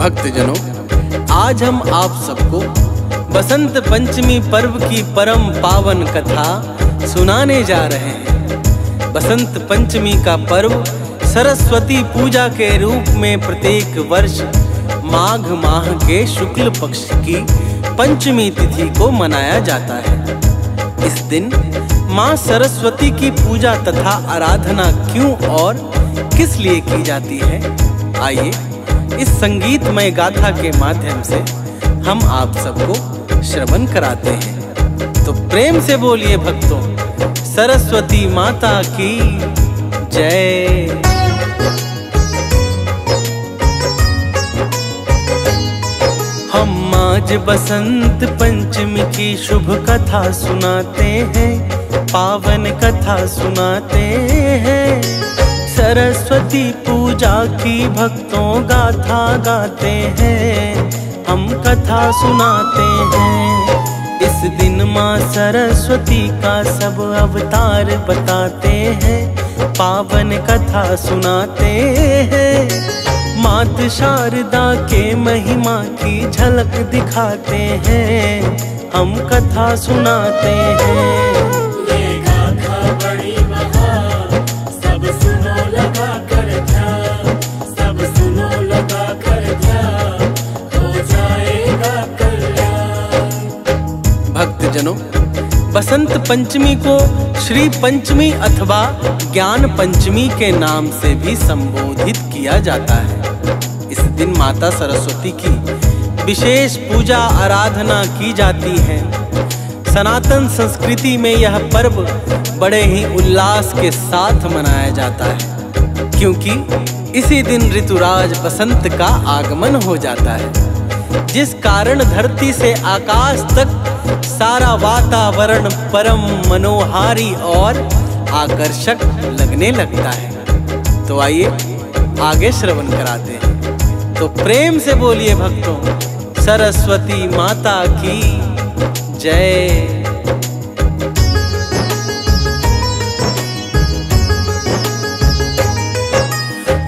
भक्तजनों, आज हम आप सबको बसंत पंचमी पर्व की परम पावन कथा सुनाने जा रहे हैं। बसंत पंचमी का पर्व सरस्वती पूजा के रूप में प्रत्येक वर्ष माघ माह के शुक्ल पक्ष की पंचमी तिथि को मनाया जाता है। इस दिन माँ सरस्वती की पूजा तथा आराधना क्यों और किस लिए की जाती है, आइए इस संगीतमय गाथा के माध्यम से हम आप सबको श्रवण कराते हैं। तो प्रेम से बोलिए भक्तों, सरस्वती माता की जय। हम आज बसंत पंचमी की शुभ कथा सुनाते हैं, पावन कथा सुनाते हैं। सरस्वती पूजा की भक्तों गाथा गाते हैं, हम कथा सुनाते हैं। इस दिन माँ सरस्वती का सब अवतार बताते हैं, पावन कथा सुनाते हैं। मात शारदा के महिमा की झलक दिखाते हैं, हम कथा सुनाते हैं। ये गाथा बड़ी महान, सब सुनो लगा कर ध्यान, सब सुनो लगा कर ध्यान, हो जाएगा कल्याण। भक्तजनों, बसंत पंचमी को श्री पंचमी अथवा ज्ञान पंचमी के नाम से भी संबोधित किया जाता है। इस दिन माता सरस्वती की विशेष पूजा आराधना की जाती है। सनातन संस्कृति में यह पर्व बड़े ही उल्लास के साथ मनाया जाता है, क्योंकि इसी दिन ऋतुराज बसंत का आगमन हो जाता है, जिस कारण धरती से आकाश तक सारा वातावरण परम मनोहारी और आकर्षक लगने लगता है। तो आइए आगे श्रवण कराते हैं। तो प्रेम से बोलिए भक्तों, सरस्वती माता की जय।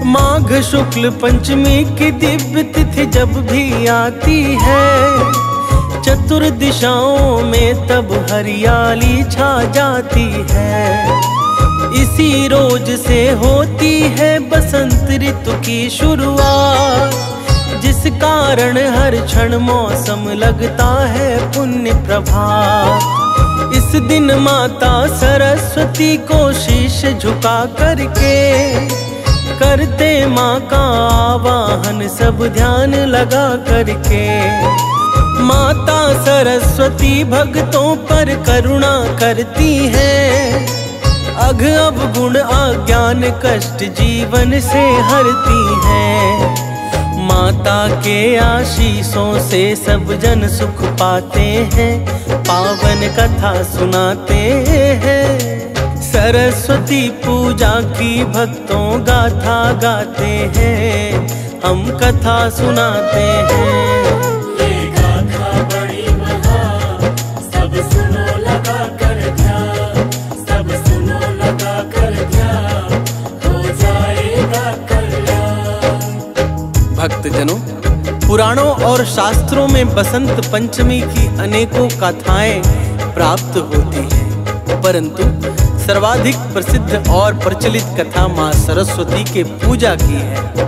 माघ शुक्ल पंचमी की दिव्य तिथि जब भी आती है, चतुर्दिशाओं में तब हरियाली छा जाती है। इसी रोज से होती है बसंत ऋतु की शुरुआत, जिस कारण हर क्षण मौसम लगता है पुण्य प्रभात। इस दिन माता सरस्वती को शीश झुका करके करते माँ का आवाहन सब ध्यान लगा करके। माता सरस्वती भक्तों पर करुणा करती है, अघ अवगुण अज्ञान कष्ट जीवन से हरती है। माता के आशीषों से सब जन सुख पाते हैं, पावन कथा सुनाते हैं। सरस्वती पूजा की भक्तों गाथा गाते हैं, हम कथा सुनाते हैं। ये गाथा बड़ी महान, सब सुनो लगा कर ध्यान, सब सुनो लगा कर ध्यान, हो जाएगा कल्याण। भक्तजनों, पुराणों और शास्त्रों में बसंत पंचमी की अनेकों कथाएं प्राप्त होती हैं, परंतु सर्वाधिक प्रसिद्ध और प्रचलित कथा माँ सरस्वती के पूजा की है।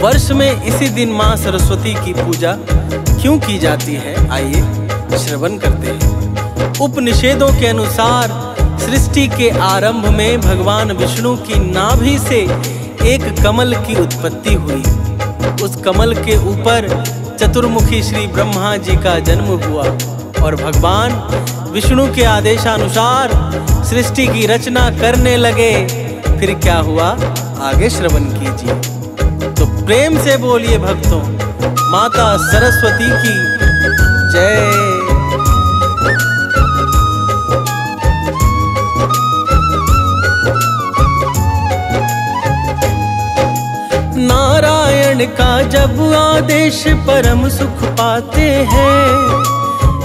वर्ष में इसी दिन माँ सरस्वती की पूजा क्यों की जाती है, आइए श्रवण करते हैं। उपनिषदों के अनुसार सृष्टि के आरंभ में भगवान विष्णु की नाभि से एक कमल की उत्पत्ति हुई। उस कमल के ऊपर चतुर्मुखी श्री ब्रह्मा जी का जन्म हुआ और भगवान विष्णु के आदेशानुसार सृष्टि की रचना करने लगे। फिर क्या हुआ, आगे श्रवण कीजिए। तो प्रेम से बोलिए भक्तों, माता सरस्वती की जय। नारायण का जब आदेश परम सुख पाते हैं,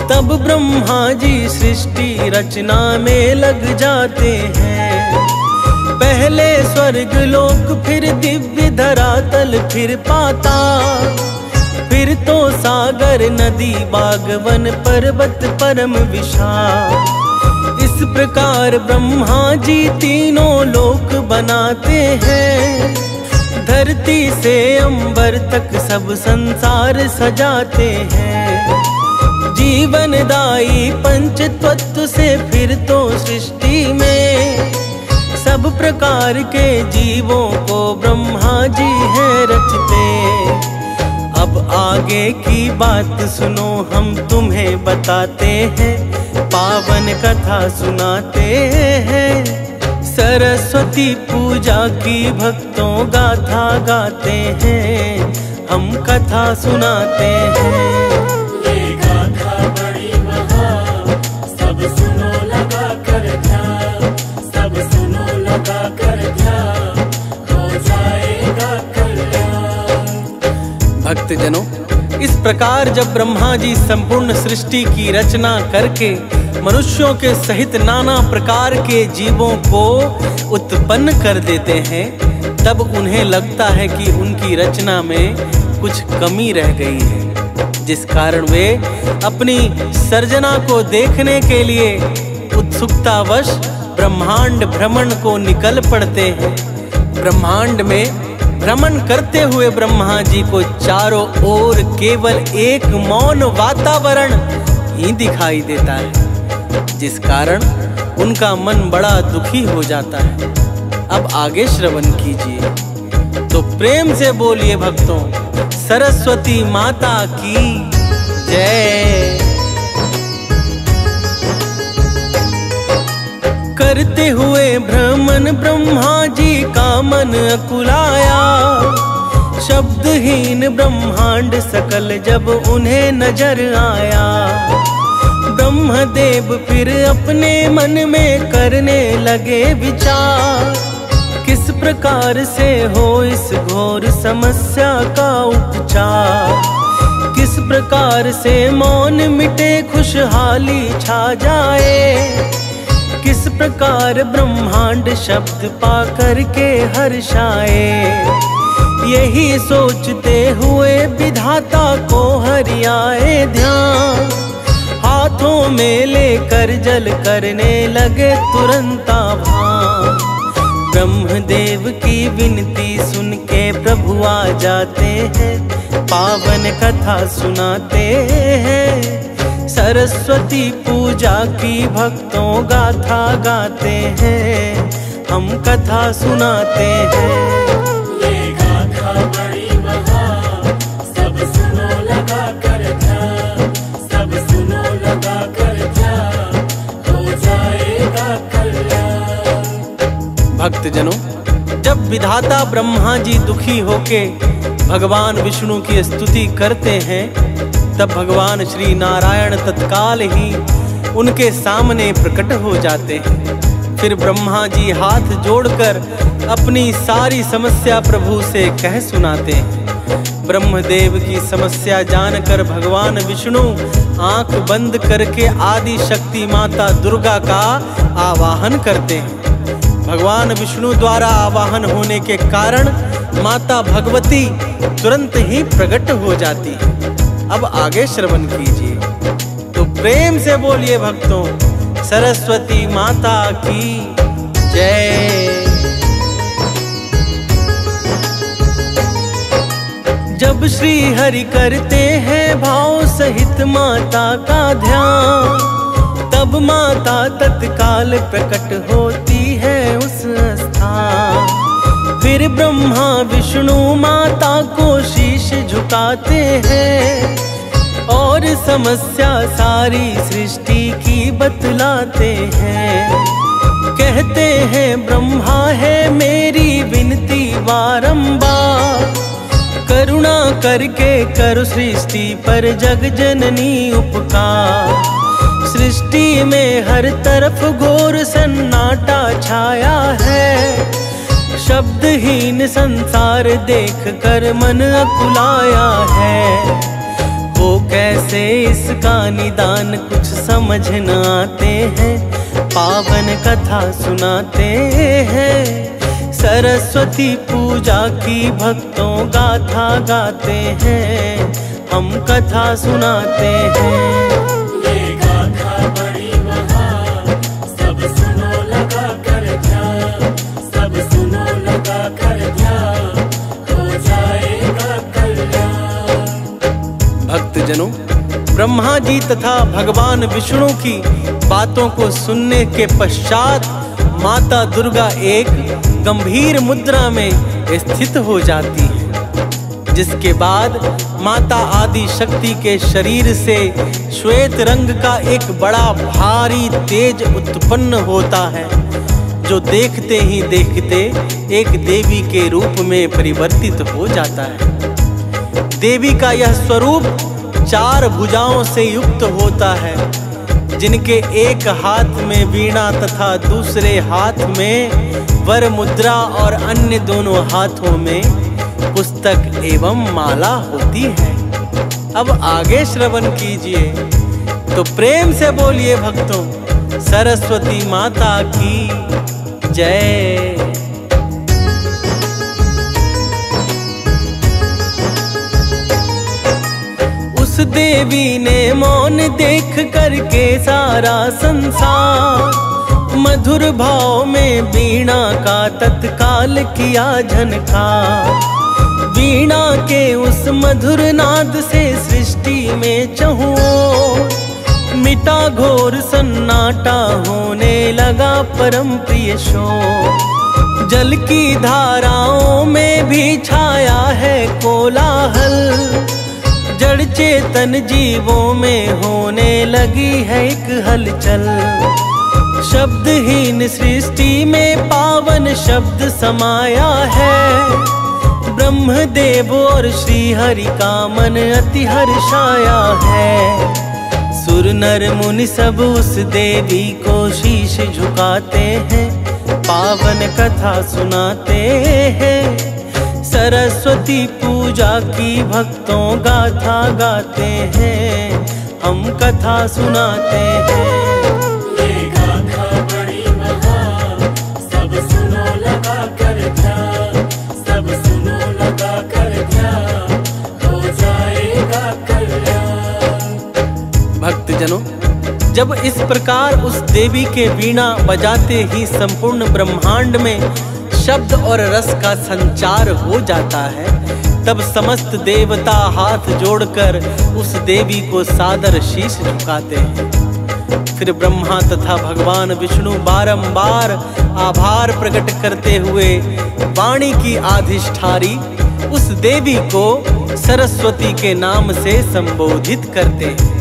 तब ब्रह्मा जी सृष्टि रचना में लग जाते हैं। पहले स्वर्ग लोक फिर दिव्य धरातल फिर पाताल, फिर तो सागर नदी बागवन पर्वत परम विशाल। इस प्रकार ब्रह्मा जी तीनों लोक बनाते हैं, धरती से अंबर तक सब संसार सजाते हैं। जीवनदायी पंच तत्व से फिर तो सृष्टि में सब प्रकार के जीवों को ब्रह्मा जी है रचते। अब आगे की बात सुनो, हम तुम्हें बताते हैं, पावन कथा सुनाते हैं। सरस्वती पूजा की भक्तों गाथा गाते हैं, हम कथा सुनाते हैं। ये गाथा बड़ी महान, सब सुनो लगा कर ध्यान, सब सुनो लगा कर ध्यान, हो जाएगा कल्याण। भक्तजनों, इस प्रकार जब ब्रह्मा जी संपूर्ण सृष्टि की रचना करके मनुष्यों के सहित नाना प्रकार के जीवों को उत्पन्न कर देते हैं, तब उन्हें लगता है कि उनकी रचना में कुछ कमी रह गई है, जिस कारण वे अपनी सर्जना को देखने के लिए उत्सुकतावश ब्रह्मांड भ्रमण को निकल पड़ते हैं। ब्रह्मांड में भ्रमण करते हुए ब्रह्मा जी को चारों ओर केवल एक मौन वातावरण ही दिखाई देता है, जिस कारण उनका मन बड़ा दुखी हो जाता है। अब आगे श्रवण कीजिए, तो प्रेम से बोलिए भक्तों, सरस्वती माता की जय। करते हुए भ्रमण ब्रह्मा जी का मन अकुलाया, शब्दहीन ब्रह्मांड सकल जब उन्हें नजर आया। ब्रह्मदेव फिर अपने मन में करने लगे विचार, किस प्रकार से हो इस घोर समस्या का उपचार। किस प्रकार से मौन मिटे खुशहाली छा जाए, किस प्रकार ब्रह्मांड शब्द पा करके हर्षाए। यही सोचते हुए विधाता को हरियाए ध्यान, हाथों में लेकर जल करने लगे तुरंत आभान। ब्रह्मदेव की विनती सुन के प्रभु आ जाते हैं, पावन कथा सुनाते हैं। सरस्वती पूजा की भक्तों गाथा गाते हैं, हम कथा सुनाते हैं। ये गाथा बड़ी महान, सब सुनो लगा कर ध्यान, सब सुनो लगा कर ध्यान, हो जाएगा कल्याण। भक्तजनों, जब विधाता ब्रह्मा जी दुखी होके भगवान विष्णु की स्तुति करते हैं, तब भगवान श्री नारायण तत्काल ही उनके सामने प्रकट हो जाते हैं। फिर ब्रह्मा जी हाथ जोड़कर अपनी सारी समस्या प्रभु से कह सुनाते हैं। ब्रह्मदेव की समस्या जानकर भगवान विष्णु आंख बंद करके आदि शक्ति माता दुर्गा का आवाहन करते हैं। भगवान विष्णु द्वारा आवाहन होने के कारण माता भगवती तुरंत ही प्रकट हो जाती है। अब आगे श्रवण कीजिए, तो प्रेम से बोलिए भक्तों, सरस्वती माता की जय। जब श्री हरि करते हैं भाव सहित माता का ध्यान, तब माता तत्काल प्रकट होती है उस स्थान। फिर ब्रह्मा विष्णु माता को शीश झुकाते हैं, और समस्या सारी सृष्टि की बतलाते हैं। कहते हैं ब्रह्मा है मेरी विनती बारंबार, करुणा करके करो सृष्टि पर जग जननी उपकार। सृष्टि में हर तरफ घोर सन्नाटा छाया है, शब्दहीन संसार देख कर मन अकुलाया है। वो कैसे इसका निदान कुछ समझ न आते हैं, पावन कथा सुनाते हैं। सरस्वती पूजा की भक्तों गाथा गाते हैं, हम कथा सुनाते हैं। ये गाथा बड़ी महान, सब सुनो लगा कर ध्यान, सब सुनो लगा कर ध्यान, हो जाएगा कल्याण। भक्तजनों, ब्रह्मा जी तथा भगवान विष्णु की बातों को सुनने के पश्चात माता दुर्गा एक गंभीर मुद्रा में स्थित हो जाती है, जिसके बाद माता आदि शक्ति के शरीर से श्वेत रंग का एक बड़ा भारी तेज उत्पन्न होता है, जो देखते ही देखते एक देवी के रूप में परिवर्तित हो जाता है। देवी का यह स्वरूप 4 भुजाओं से युक्त होता है, जिनके एक हाथ में वीणा तथा दूसरे हाथ में वर मुद्रा और अन्य दोनों हाथों में पुस्तक एवं माला होती है। अब आगे श्रवण कीजिए, तो प्रेम से बोलिए भक्तों, सरस्वती माता की जय। उस देवी ने मौन देख करके सारा संसार मधुर भाव में वीणा का तत्काल किया झनकार। वीणा के उस मधुर नाद से सृष्टि में चहुओं मिटा घोर सन्नाटा, होने लगा परम प्रिय शोर। जल की धाराओं में भी छाया है कोलाहल, जड़ चेतन जीवों में होने लगी है एक हलचल। शब्दहीन सृष्टि में पावन शब्द समाया है, ब्रह्मदेव और श्री हरि का मन अति हर्षाया है। सुर नर मुनि सब उस देवी को शीश झुकाते हैं, पावन कथा सुनाते हैं। सरस्वती पूजा की भक्तों गाथा गाते हैं, हम कथा सुनाते हैं। ये गाथा बड़ी महान, सब सुनो लगा कर ध्यान, सब सुनो लगा कर ध्यान, हो जाएगा कल्याण। भक्तजनों, जब इस प्रकार उस देवी के वीणा बजाते ही संपूर्ण ब्रह्मांड में शब्द और रस का संचार हो जाता है, तब समस्त देवता हाथ जोड़कर उस देवी को सादर शीश झुकाते हैं। फिर ब्रह्मा तथा भगवान विष्णु बारंबार आभार प्रकट करते हुए वाणी की आधिष्ठारी उस देवी को सरस्वती के नाम से संबोधित करते हैं।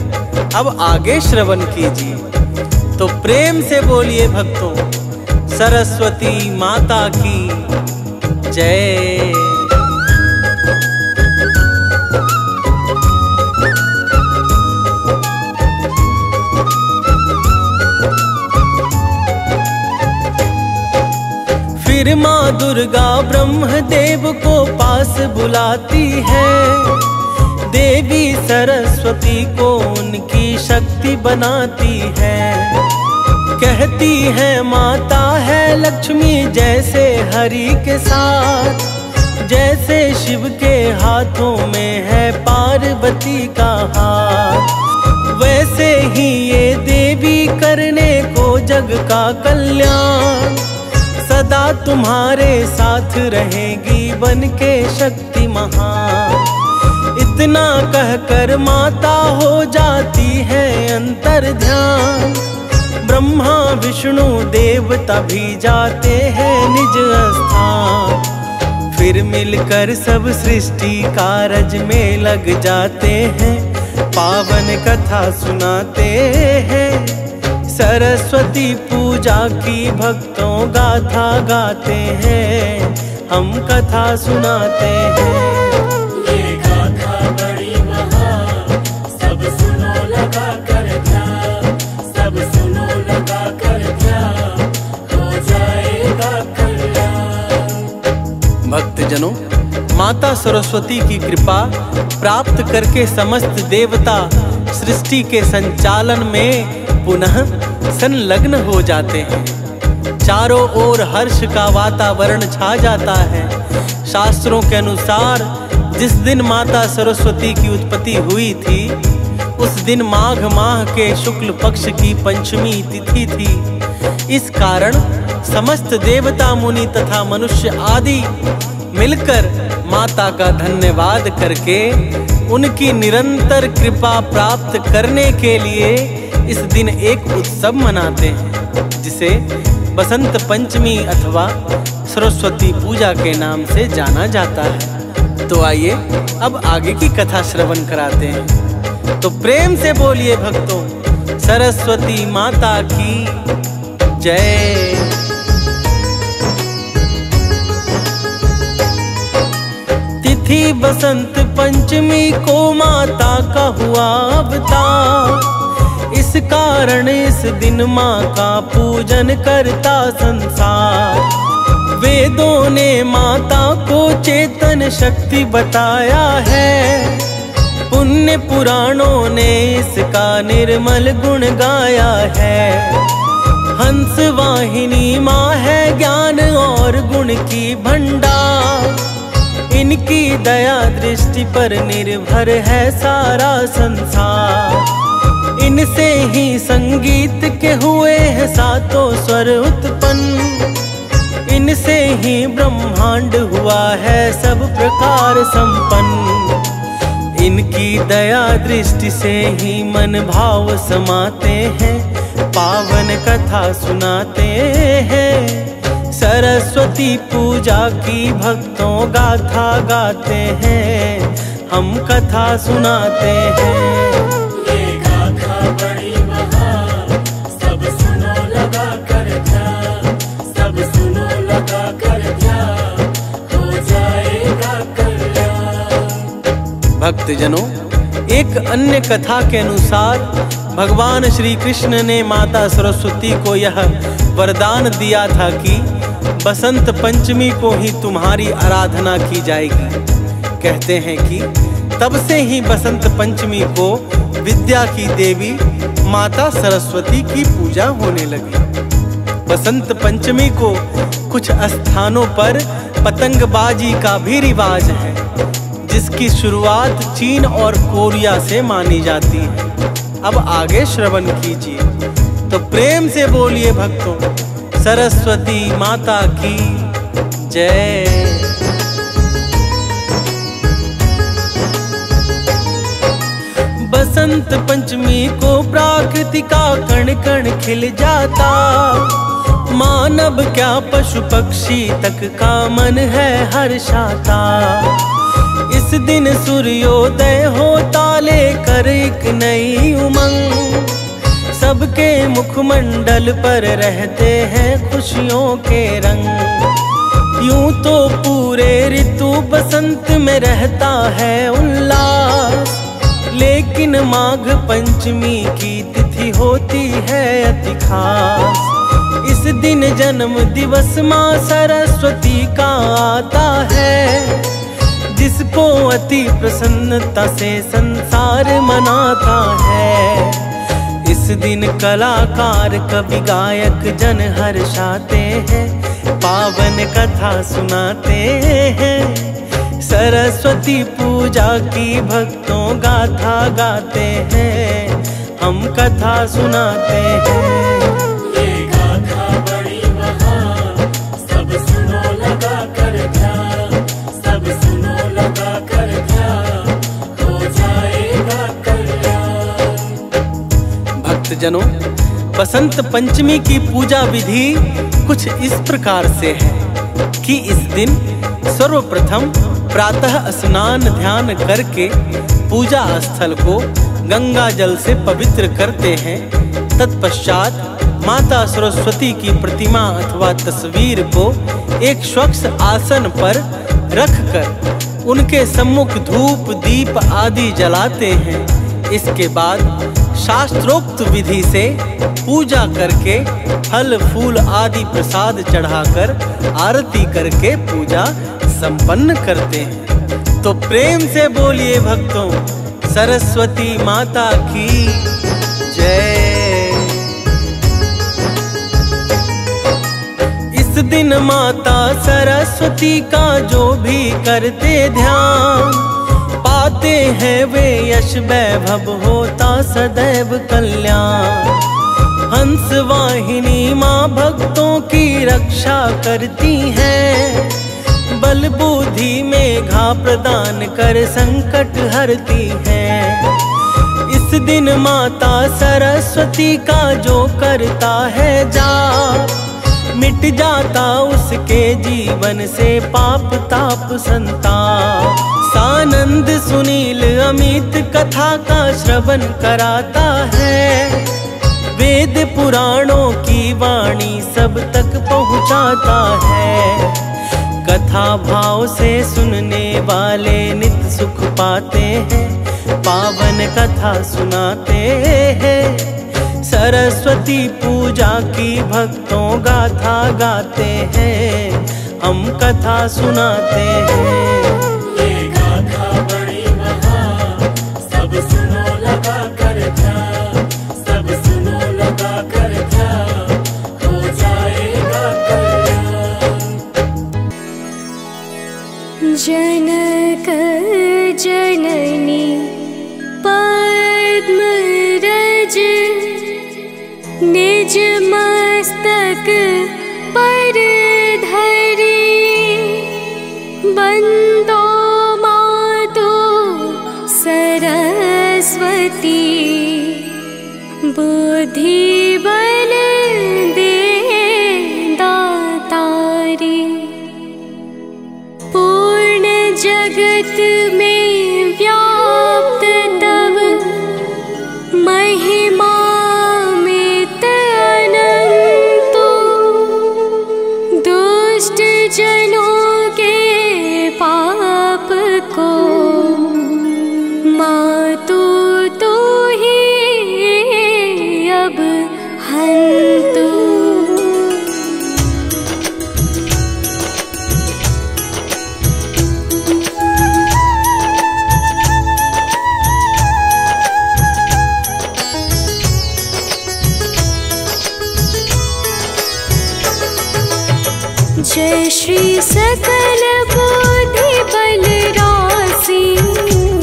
अब आगे श्रवण कीजिए, तो प्रेम से बोलिए भक्तों, सरस्वती माता की जय। फिर माँ दुर्गा ब्रह्मदेव को पास बुलाती है, देवी सरस्वती को उनकी शक्ति बनाती है। कहती है माता है लक्ष्मी जैसे हरि के साथ, जैसे शिव के हाथों में है पार्वती का हाथ। वैसे ही ये देवी करने को जग का कल्याण, सदा तुम्हारे साथ रहेगी बन के शक्ति महान। इतना कहकर माता हो जाती है अंतर ध्यान, ब्रह्मा विष्णु देवता भी जाते हैं निज स्थान। फिर मिलकर सब सृष्टि कार्य में लग जाते हैं, पावन कथा सुनाते हैं। सरस्वती पूजा की भक्तों गाथा गाते हैं, हम कथा सुनाते हैं। ये गाथा बड़ी महान, सब सुनो लगा कर ध्यान, सब सुनो लगा कर ध्यान, हो जाएगा कल्याण। भक्तजनों, माता सरस्वती की कृपा प्राप्त करके समस्त देवता सृष्टि के संचालन में पुनः संलग्न हो जाते हैं। चारों ओर हर्ष का वातावरण छा जाता है। शास्त्रों के अनुसार जिस दिन माता सरस्वती की उत्पत्ति हुई थी, उस दिन माघ माह के शुक्ल पक्ष की पंचमी तिथि थी। इस कारण समस्त देवता मुनि तथा मनुष्य आदि मिलकर माता का धन्यवाद करके उनकी निरंतर कृपा प्राप्त करने के लिए इस दिन एक उत्सव मनाते हैं, जिसे बसंत पंचमी अथवा सरस्वती पूजा के नाम से जाना जाता है। तो आइए अब आगे की कथा श्रवण कराते हैं। तो प्रेम से बोलिए भक्तों, सरस्वती माता की जय। तिथि बसंत पंचमी को माता का हुआ अवतार, इस कारण इस दिन माँ का पूजन करता संसार। वेदों ने माता को चेतन शक्ति बताया है, पुण्य पुराणों ने इसका निर्मल गुण गाया है। हंस वाहिनी माँ है ज्ञान और गुण की भंडार, इनकी दया दृष्टि पर निर्भर है सारा संसार। इनसे ही संगीत के हुए हैं सातों स्वर उत्पन्न, इनसे ही ब्रह्मांड हुआ है सब प्रकार संपन्न। इनकी दया दृष्टि से ही मन भाव समाते हैं, पावन कथा सुनाते हैं। सरस्वती पूजा की भक्तों गाथा गाते हैं, हम कथा सुनाते हैं। ये गाथा बड़ी महान, सब सुनो लगा कर ध्यान, सब सुनो लगा कर ध्यान, हो जाएगा कल्याण। भक्तजनों, एक अन्य कथा के अनुसार भगवान श्री कृष्ण ने माता सरस्वती को यह वरदान दिया था कि बसंत पंचमी को ही तुम्हारी आराधना की जाएगी। कहते हैं कि तब से ही बसंत पंचमी को विद्या की देवी माता सरस्वती की पूजा होने लगी। बसंत पंचमी को कुछ स्थानों पर पतंगबाजी का भी रिवाज है, जिसकी शुरुआत चीन और कोरिया से मानी जाती है। अब आगे श्रवण कीजिए। तो प्रेम से बोलिए भक्तों, सरस्वती माता की जय। बसंत पंचमी को प्रकृति का कण कण खिल जाता, मानव क्या पशु पक्षी तक का मन है हर्षाता। इस दिन सूर्योदय होता लेकर एक नई उमंग, सबके मुखमंडल पर रहते हैं खुशियों के रंग। यूं तो पूरे ऋतु बसंत में रहता है उल्लास, लेकिन माघ पंचमी की तिथि होती है अति खास। इस दिन जन्म दिवस माँ सरस्वती का आता है, जिसको अति प्रसन्नता से संसार मनाता है। इस दिन कलाकार कवि गायक जन हर्षाते हैं, पावन कथा सुनाते हैं। सरस्वती पूजा की भक्तों गाथा गाते हैं, हम कथा सुनाते हैं। ये गाथा बड़ी महान, सब सुनो लगा कर ध्यान, सब सुनो लगा कर ध्यान, हो जाएगा कल्याण। भक्तजनों, बसंत पंचमी की पूजा विधि कुछ इस प्रकार से है कि इस दिन सर्वप्रथम प्रातः स्नान ध्यान करके पूजा स्थल को गंगा जल से पवित्र करते हैं। तत्पश्चात माता सरस्वती की प्रतिमा अथवा तस्वीर को एक स्वच्छ आसन पर रखकर उनके सम्मुख धूप दीप आदि जलाते हैं। इसके बाद शास्त्रोक्त विधि से पूजा करके फल फूल आदि प्रसाद चढ़ाकर आरती करके पूजा संपन्न करते हैं। तो प्रेम से बोलिए भक्तों, सरस्वती माता की जय। इस दिन माता सरस्वती का जो भी करते ध्यान, पाते हैं वे यश वैभव, होता सदैव कल्याण। हंस वाहिनी माँ भक्तों की रक्षा करती है, बल बुद्धि मेघा प्रदान कर संकट हरती है। इस दिन माता सरस्वती का जो करता है जाप, मिट जाता उसके जीवन से पाप ताप संताप। सानंद सुनील अमित कथा का श्रवण कराता है, वेद पुराणों की वाणी सब तक पहुँचाता है। कथा भाव से सुनने वाले नित सुख पाते हैं, पावन कथा सुनाते हैं। सरस्वती पूजा की भक्तों गाथा गाते हैं, हम कथा सुनाते हैं। ये गाथा बड़ी महान, सब सुनो लगा कर ध्यान, सब सुनो लगा कर ध्यान, हो जाएगा कल्याण। जनक जननी पद्मरज, निज मस्तक पर धरी, बंदो मातु सरस्वती, बुद्धि बल दे दातारी। पूर्ण जगत में व्याप्त तव महिमा जनों के पाप को, मातु तू ही अब हंतु। जय श्री सकल बुद्धि बल राशि,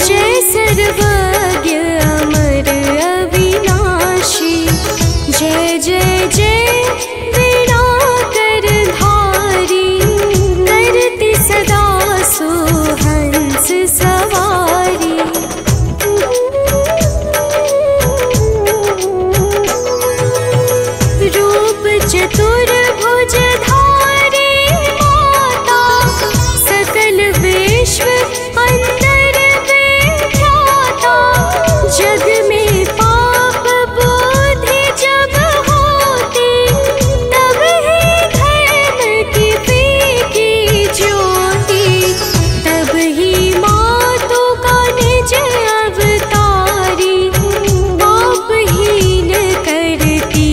जय सर्वज्ञ अमर अविनाशी। जय जय जय वीणाकर धारी, करती सदा सुहंस सवारी। रूप चतुर्भुज विश्व अंतर विख्याता, जग में पाप बुद्धि जब होती, तब ही धर्म की फीकी ज्योति, तब ही मातु का निज अवतारी, पापहीन करती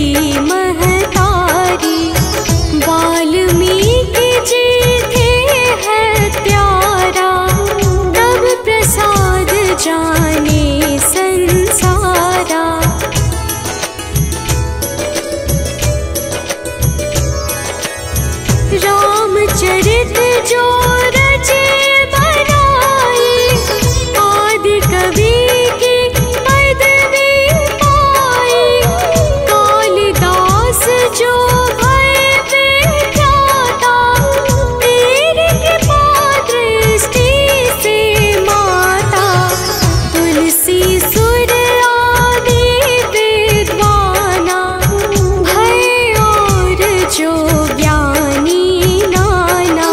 महतारी। वाल्मीकि जी जाने संसारा। रामचरित जो रचे बनाई, आदि कवि की पदवी पाई। कालिदास जो भय विख्याता, तेरे कृपा दृष्टि से माता। तुलसी सुर आदि विद्वाना, भय और जो ज्ञानी नाना,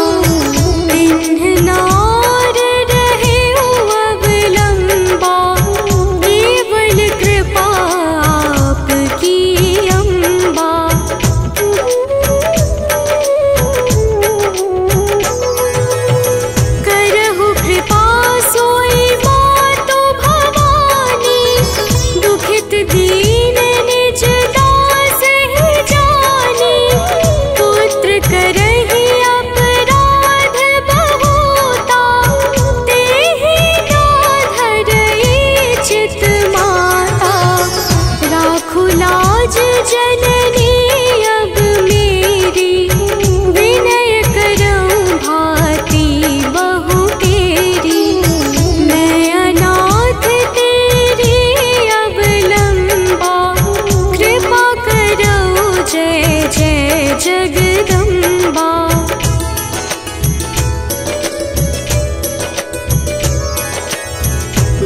लंबा।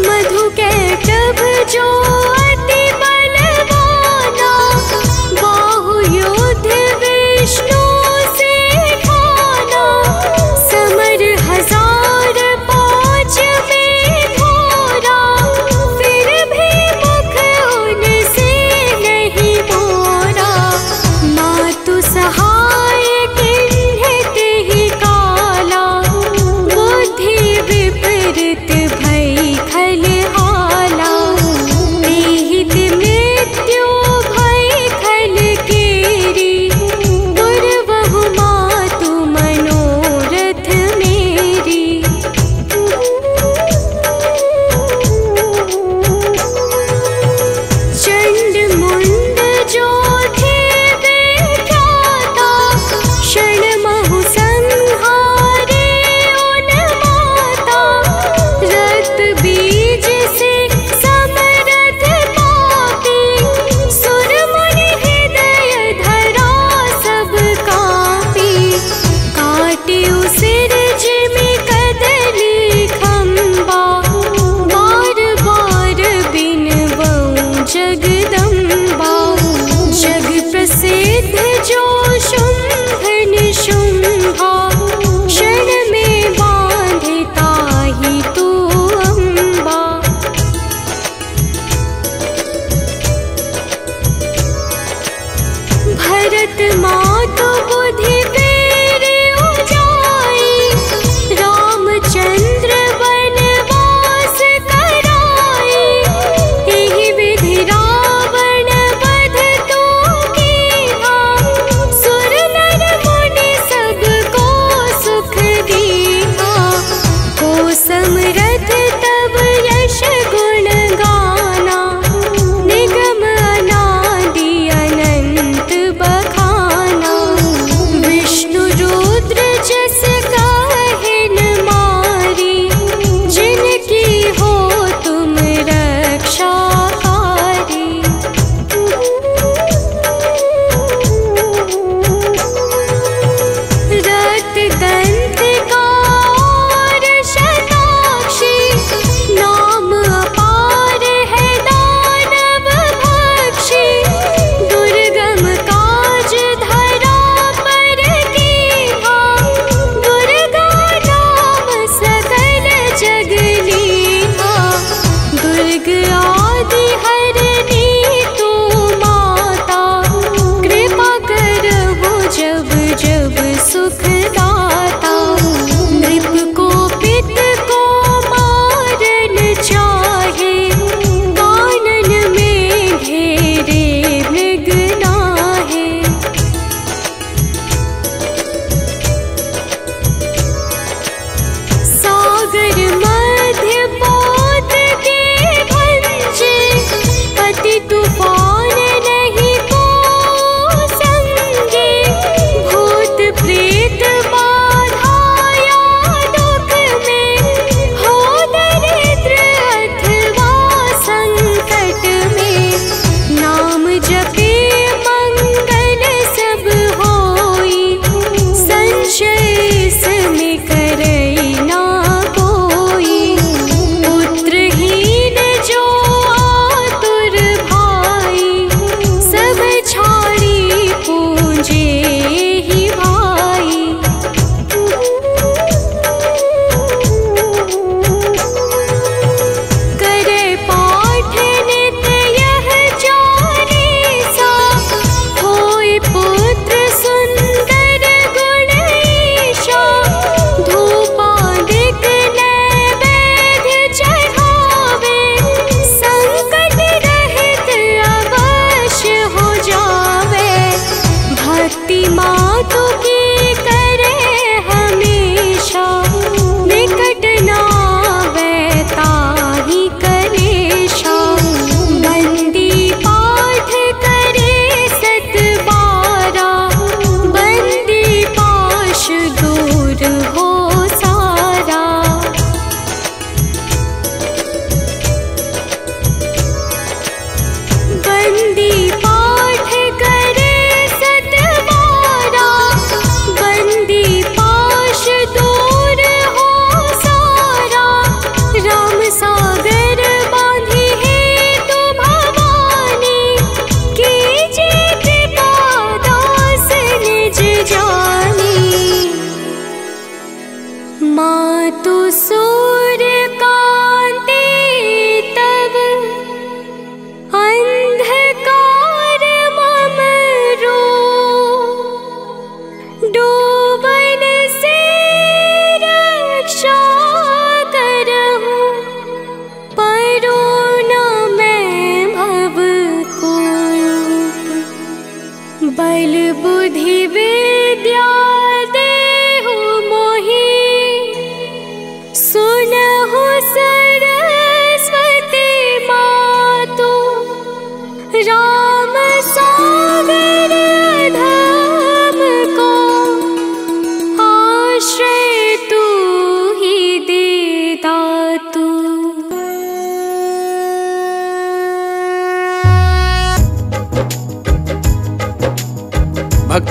मधु कैटभ जो अति बलवाना, बाहु युद्ध विष्णु से ठाना। समर 1000 पाँच में घोरा, फिर भी मुख उनसे नहीं मोरा। मातु सहाय किन्हित ही काला, बुद्धि विपरीत भई खलहाला।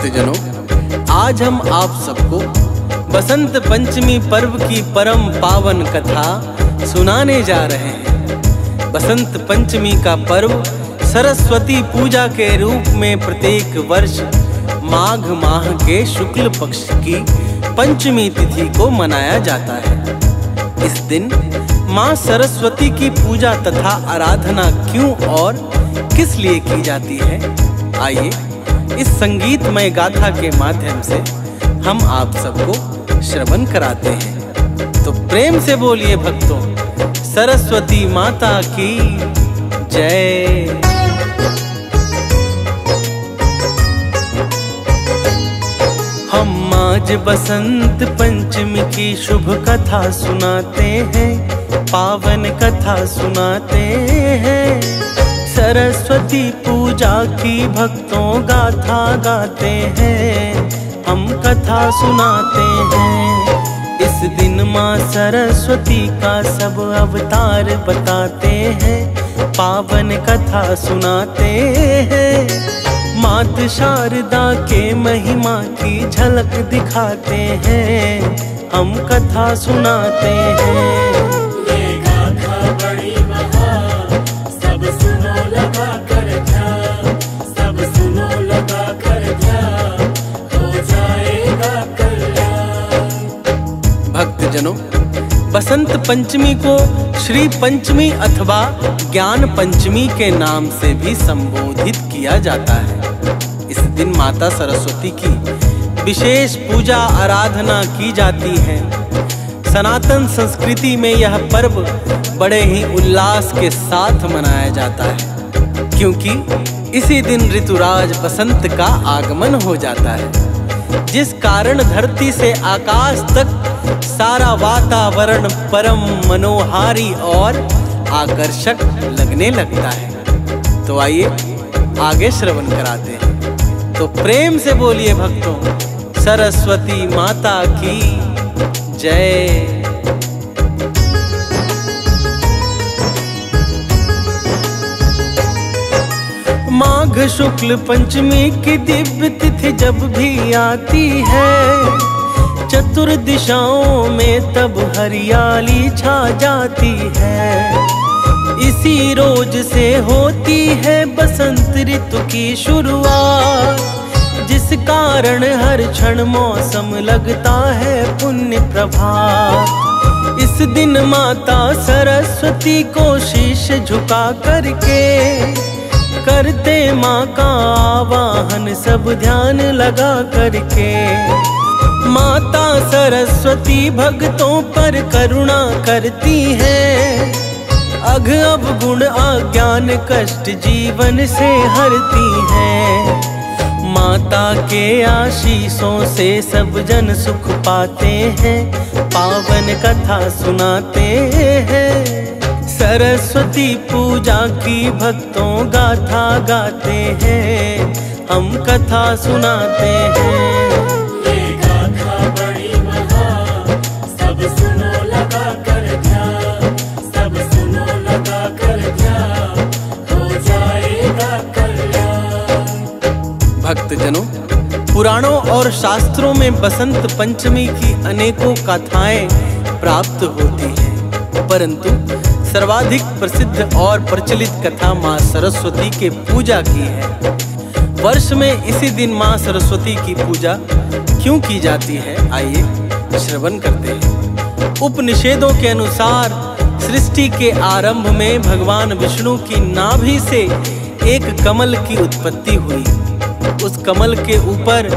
भक्तजनों, आज हम आप सबको बसंत पंचमी पर्व की परम पावन कथा सुनाने जा रहे हैं। बसंत पंचमी का पर्व सरस्वती पूजा के रूप में प्रत्येक वर्ष माघ माह के शुक्ल पक्ष की पंचमी तिथि को मनाया जाता है। इस दिन माँ सरस्वती की पूजा तथा आराधना क्यों और किस लिए की जाती है, आइए इस संगीतमय गाथा के माध्यम से हम आप सबको श्रवण कराते हैं। तो प्रेम से बोलिए भक्तों, सरस्वती माता की जय। हम आज बसंत पंचमी की शुभ कथा सुनाते हैं, पावन कथा सुनाते हैं। सरस्वती पूजा की भक्तों गाथा गाते हैं, हम कथा सुनाते हैं। इस दिन माँ सरस्वती का सब अवतार बताते हैं, पावन कथा सुनाते हैं। मात शारदा के महिमा की झलक दिखाते हैं, हम कथा सुनाते हैं। ये गाथा बड़ी महान, सब सुनो लगा कर ध्यान, सब सुनो लगा कर ध्यान, हो जाएगा कल्याण। भक्तजनों, बसंत पंचमी को श्री पंचमी अथवा ज्ञान पंचमी के नाम से भी संबोधित किया जाता है। इस दिन माता सरस्वती की विशेष पूजा आराधना की जाती है। सनातन संस्कृति में यह पर्व बड़े ही उल्लास के साथ मनाया जाता है, क्योंकि इसी दिन ऋतुराज बसंत का आगमन हो जाता है, जिस कारण धरती से आकाश तक सारा वातावरण परम मनोहारी और आकर्षक लगने लगता है। तो आइए आगे श्रवण कराते हैं। तो प्रेम से बोलिए भक्तों, सरस्वती माता की जय। माघ शुक्ल पंचमी की दिव्य तिथि जब भी आती है, चतुर्दिशाओं में तब हरियाली छा जाती है। इसी रोज से होती है बसंत ऋतु की शुरुआत, जिस कारण हर क्षण मौसम लगता है पुण्य प्रभात। इस दिन माता सरस्वती को शीश झुका करके करते माँ का आवाहन सब ध्यान लगा करके। माता सरस्वती भक्तों पर करुणा करती है, अघ अवगुण अज्ञान कष्ट जीवन से हरती है। माता के आशीषों से सब जन सुख पाते हैं, पावन कथा सुनाते हैं। सरस्वती पूजा की भक्तों गाथा गाते हैं, हम कथा सुनाते हैं। ये गाथा बड़ी महान, सब सुनो लगा कर ध्यान, सब सुनो लगा कर ध्यान, हो जाएगा कल्याण। भक्तजनों, पुराणों और शास्त्रों में बसंत पंचमी की अनेकों कथाएं प्राप्त होती हैं, परंतु सर्वाधिक प्रसिद्ध और प्रचलित कथा माँ सरस्वती के पूजा की है। वर्ष में इसी दिन माँ सरस्वती की पूजा क्यों की जाती है, आइए श्रवण करते हैं। उपनिषदों के अनुसार सृष्टि के आरंभ में भगवान विष्णु की नाभि से एक कमल की उत्पत्ति हुई। उस कमल के ऊपर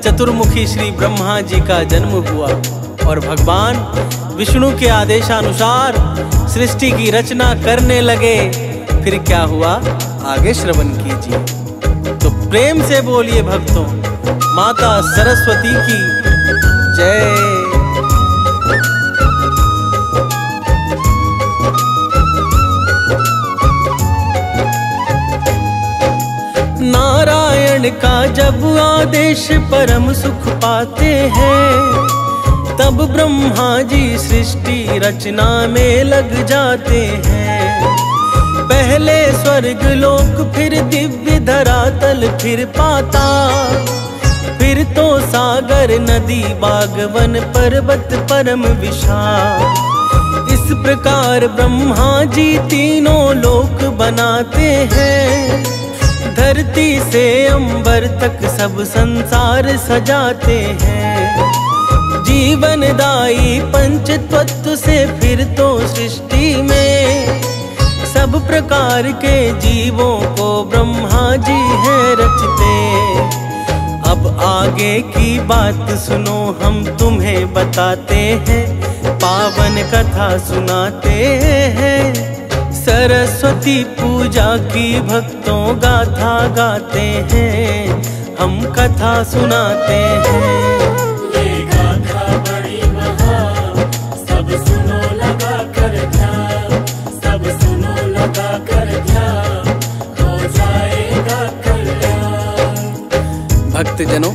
चतुर्मुखी श्री ब्रह्मा जी का जन्म हुआ और भगवान विष्णु के आदेशानुसार सृष्टि की रचना करने लगे। फिर क्या हुआ, आगे श्रवण कीजिए। तो प्रेम से बोलिए भक्तों, माता सरस्वती की जय। नारायण का जब आदेश परम सुख पाते हैं, तब ब्रह्मा जी सृष्टि रचना में लग जाते हैं। पहले स्वर्ग लोक, फिर दिव्य धरातल, फिर पाताल, फिर तो सागर नदी बागवन पर्वत परम विशाल। इस प्रकार ब्रह्मा जी तीनों लोक बनाते हैं, धरती से अंबर तक सब संसार सजाते हैं। जीवनदायी पंच तत्व से फिर तो सृष्टि में सब प्रकार के जीवों को ब्रह्मा जी है रचते। अब आगे की बात सुनो, हम तुम्हें बताते हैं, पावन कथा सुनाते हैं। सरस्वती पूजा की भक्तों गाथा गाते हैं, हम कथा सुनाते हैं। ये गाथा बड़ी महान, सब सुनो लगा कर ध्यान, सब सुनो लगा कर ध्यान, हो जाएगा कल्याण। भक्तजनों,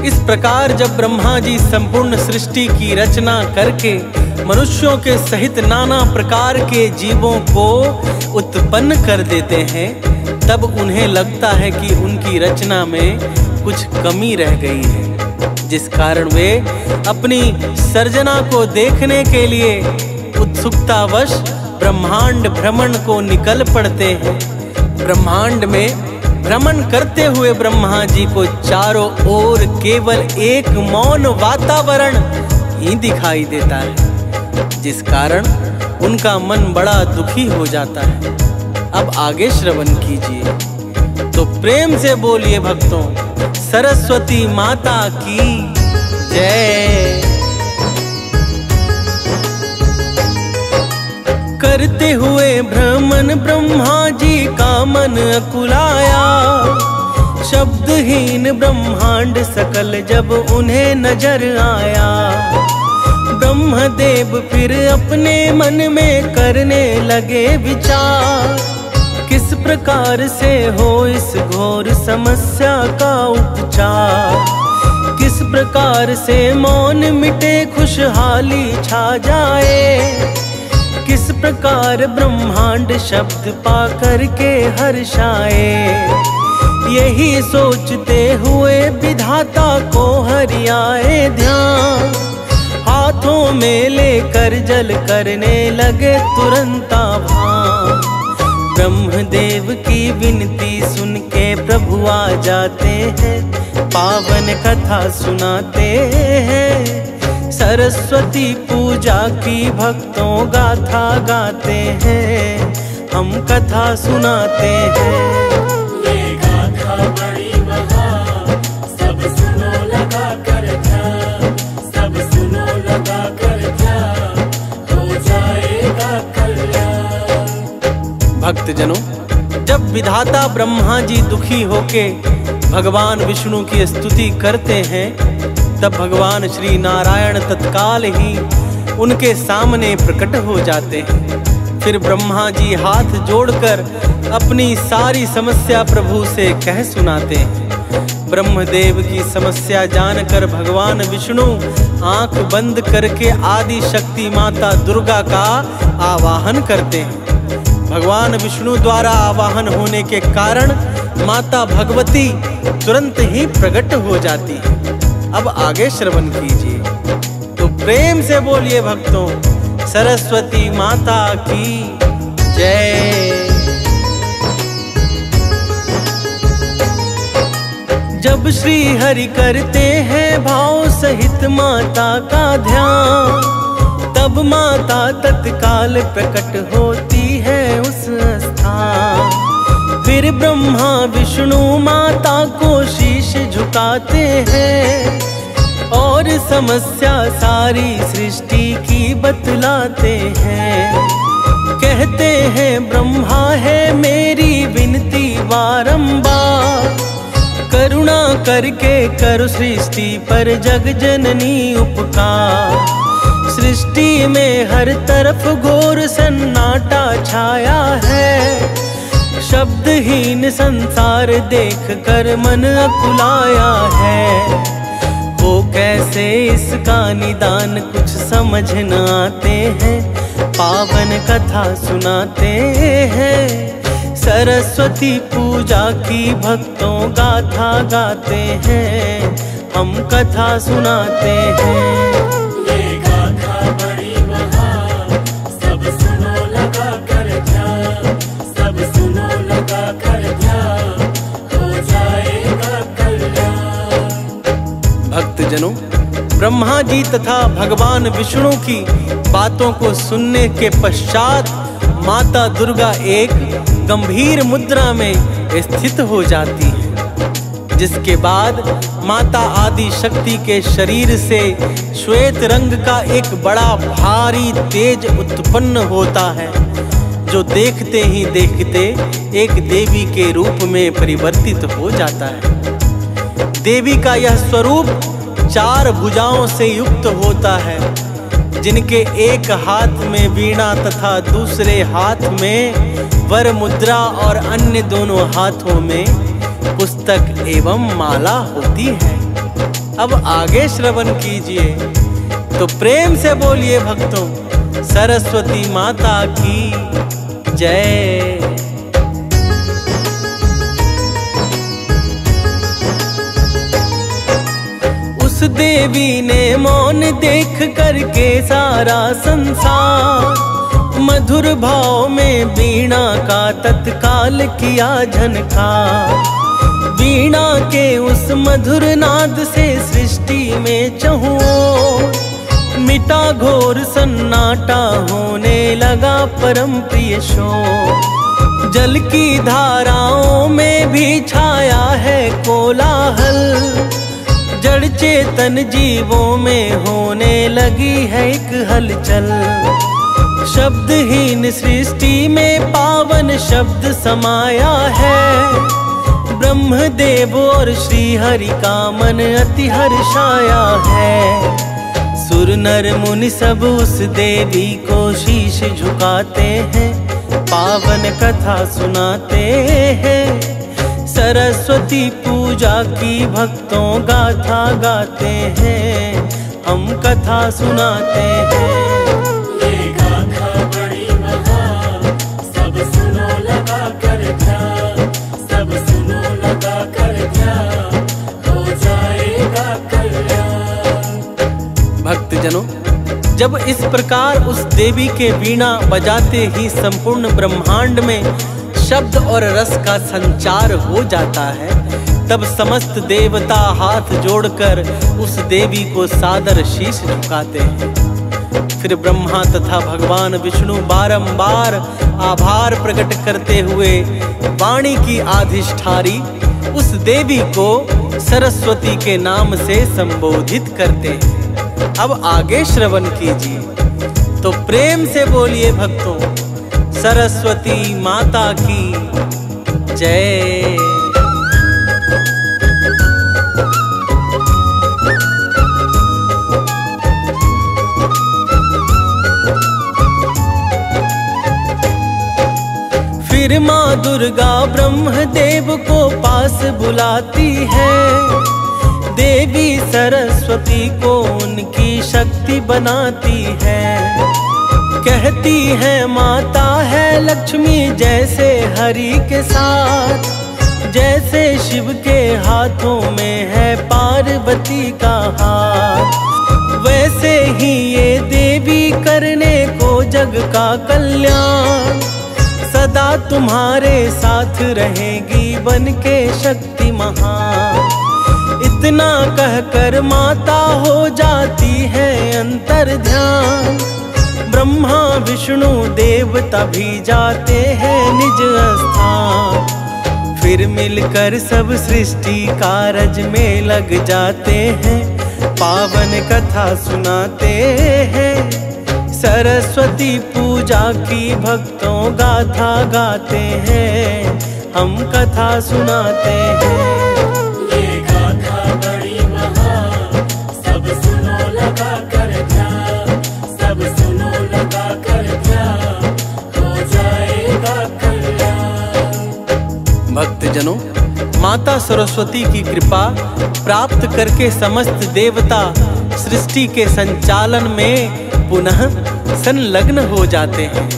इस प्रकार जब ब्रह्मा जी संपूर्ण सृष्टि की रचना करके मनुष्यों के सहित नाना प्रकार के जीवों को उत्पन्न कर देते हैं, तब उन्हें लगता है कि उनकी रचना में कुछ कमी रह गई है, जिस कारण वे अपनी सर्जना को देखने के लिए उत्सुकतावश ब्रह्मांड भ्रमण को निकल पड़ते हैं। ब्रह्मांड में भ्रमण करते हुए ब्रह्मा जी को चारों ओर केवल एक मौन वातावरण ही दिखाई देता है, जिस कारण उनका मन बड़ा दुखी हो जाता है। अब आगे श्रवण कीजिए, तो प्रेम से बोलिए भक्तों, सरस्वती माता की जय। करते हुए भ्रमण ब्रह्मा जी का मन अकुलाया, शब्दहीन ब्रह्मांड सकल जब उन्हें नजर आया। ब्रह्मदेव फिर अपने मन में करने लगे विचार, किस प्रकार से हो इस घोर समस्या का उपचार। किस प्रकार से मौन मिटे खुशहाली छा जाए, किस प्रकार ब्रह्मांड शब्द पा करके हर्षाए। यही सोचते हुए विधाता को हरियाए ध्यान, हाथों में लेकर जल करने लगे तुरंत आभान। ब्रह्मदेव की विनती सुन के प्रभु आ जाते हैं, पावन कथा सुनाते हैं। सरस्वती पूजा की भक्तों गाथा गाते हैं, हम कथा सुनाते हैं। ये गाथा बड़ी महान, सब सुनो लगा कर ध्यान, सब सुनो लगा कर ध्यान, हो जाएगा कल्याण। भक्तजनों, जब विधाता ब्रह्मा जी दुखी होके भगवान विष्णु की स्तुति करते हैं, तब भगवान श्री नारायण तत्काल ही उनके सामने प्रकट हो जाते हैं। फिर ब्रह्मा जी हाथ जोड़कर अपनी सारी समस्या प्रभु से कह सुनाते हैं। ब्रह्मदेव की समस्या जानकर भगवान विष्णु आंख बंद करके आदि शक्ति माता दुर्गा का आवाहन करते हैं। भगवान विष्णु द्वारा आवाहन होने के कारण माता भगवती तुरंत ही प्रकट हो जाती है। अब आगे श्रवण कीजिए, तो प्रेम से बोलिए भक्तों, सरस्वती माता की जय। जब श्री हरि करते हैं भाव सहित माता का ध्यान, तब माता तत्काल प्रकट होती है उस स्थान। फिर ब्रह्मा विष्णु माता को शीश झुकाते हैं, और समस्या सारी सृष्टि की बतलाते हैं। कहते हैं ब्रह्मा है मेरी विनती बारंबार, करुणा करके करो सृष्टि पर जग जननी उपकार। सृष्टि में हर तरफ घोर सन्नाटा छाया है, शब्दहीन संसार देख कर मन अकुलाया है। वो कैसे इसका निदान कुछ समझ न आते हैं, पावन कथा सुनाते हैं। सरस्वती पूजा की भक्तों गाथा गाते हैं, हम कथा सुनाते हैं। ये गाथा बड़ी महान, सब सुनो लगा कर ध्यान, सब सुनो लगा कर ध्यान, हो जाएगा कल्याण। भक्तजनों, ब्रह्मा जी तथा भगवान विष्णु की बातों को सुनने के पश्चात माता दुर्गा एक गंभीर मुद्रा में स्थित हो जाती है, जिसके बाद माता आदि शक्ति के शरीर से श्वेत रंग का एक बड़ा भारी तेज उत्पन्न होता है, जो देखते ही देखते एक देवी के रूप में परिवर्तित हो जाता है। देवी का यह स्वरूप 4 भुजाओं से युक्त होता है, जिनके एक हाथ में वीणा तथा दूसरे हाथ में वर मुद्रा और अन्य दोनों हाथों में पुस्तक एवं माला होती है। अब आगे श्रवण कीजिए, तो प्रेम से बोलिए भक्तों, सरस्वती माता की जय। उस देवी ने मौन देख करके सारा संसार मधुर भाव में वीणा का तत्काल किया झनकार। वीणा के उस मधुर नाद से सृष्टि में चहुओं मिटा घोर सन्नाटा, होने लगा परम प्रिय शोर। जल की धाराओं में भी छाया है कोलाहल, जड़ चेतन जीवों में होने लगी है एक हलचल। शब्दहीन सृष्टि में पावन शब्द समाया है, ब्रह्मदेव और श्री हरि का मन अति हर्षाया है। सुर नर मुनि सब उस देवी को शीश झुकाते हैं, पावन कथा सुनाते हैं। सरस्वती पूजा की भक्तों गाथा गाते हैं, हम कथा सुनाते हैं। ये गाथा बड़ी महान, सब सुनो लगा कर ध्यान, सब सुनो लगा कर ध्यान, हो जाएगा कल्याण। भक्तजनों, जब इस प्रकार उस देवी के वीणा बजाते ही संपूर्ण ब्रह्मांड में शब्द और रस का संचार हो जाता है, तब समस्त देवता हाथ जोड़कर उस देवी को सादर शीश झुकाते हैं। फिर ब्रह्मा तथा भगवान विष्णु बारंबार आभार प्रकट करते हुए वाणी की अधिष्ठारी उस देवी को सरस्वती के नाम से संबोधित करते हैं। अब आगे श्रवण कीजिए, तो प्रेम से बोलिए भक्तों, सरस्वती माता की जय। फिर माँ दुर्गा ब्रह्मदेव को पास बुलाती है, देवी सरस्वती को उनकी शक्ति बनाती है। कहती है माता है लक्ष्मी जैसे हरि के साथ, जैसे शिव के हाथों में है पार्वती का हाथ, वैसे ही ये देवी करने को जग का कल्याण। सदा तुम्हारे साथ रहेगी बन के शक्ति महान। इतना कहकर माता हो जाती है अंतर ध्यान। ब्रह्मा विष्णु देवता भी जाते हैं निज स्थान। फिर मिलकर सब सृष्टि कारज में लग जाते हैं, पावन कथा सुनाते हैं। सरस्वती पूजा की भक्तों गाथा गाते हैं, हम कथा सुनाते हैं। ये गाथा बड़ी महान, सब सुनो लगा कर ध्यान, सब सुनो लगा कर ध्यान, हो जाएगा कल्याण। भक्तजनों, माता सरस्वती की कृपा प्राप्त करके समस्त देवता सृष्टि के संचालन में पुनः संलग्न हो जाते हैं।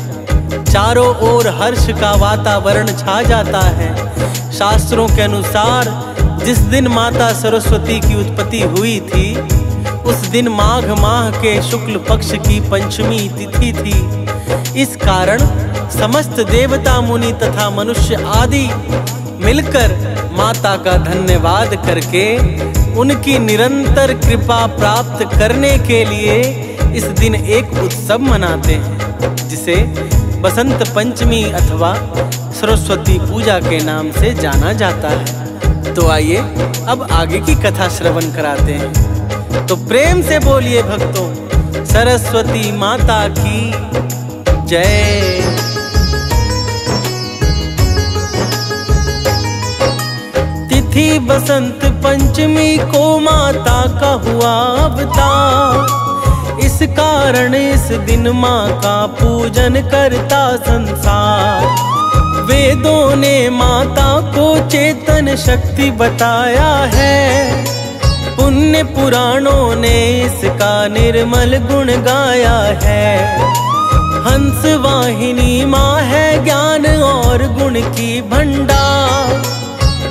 चारों ओर हर्ष का वातावरण छा जाता है। शास्त्रों के अनुसार जिस दिन माता सरस्वती की उत्पत्ति हुई थी, उस दिन माघ माह के शुक्ल पक्ष की पंचमी तिथि थी। इस कारण समस्त देवता मुनि तथा मनुष्य आदि मिलकर माता का धन्यवाद करके उनकी निरंतर कृपा प्राप्त करने के लिए इस दिन एक उत्सव मनाते हैं, जिसे बसंत पंचमी अथवा सरस्वती पूजा के नाम से जाना जाता है। तो आइए अब आगे की कथा श्रवण कराते हैं। तो प्रेम से बोलिए भक्तों, सरस्वती माता की जय। तिथि बसंत पंचमी को माता का हुआ अवतार, इस कारण इस दिन माँ का पूजन करता संसार। वेदों ने माता को चेतन शक्ति बताया है, पुण्य पुराणों ने इसका निर्मल गुण गाया है। हंस वाहिनी माँ है ज्ञान और गुण की भंडार,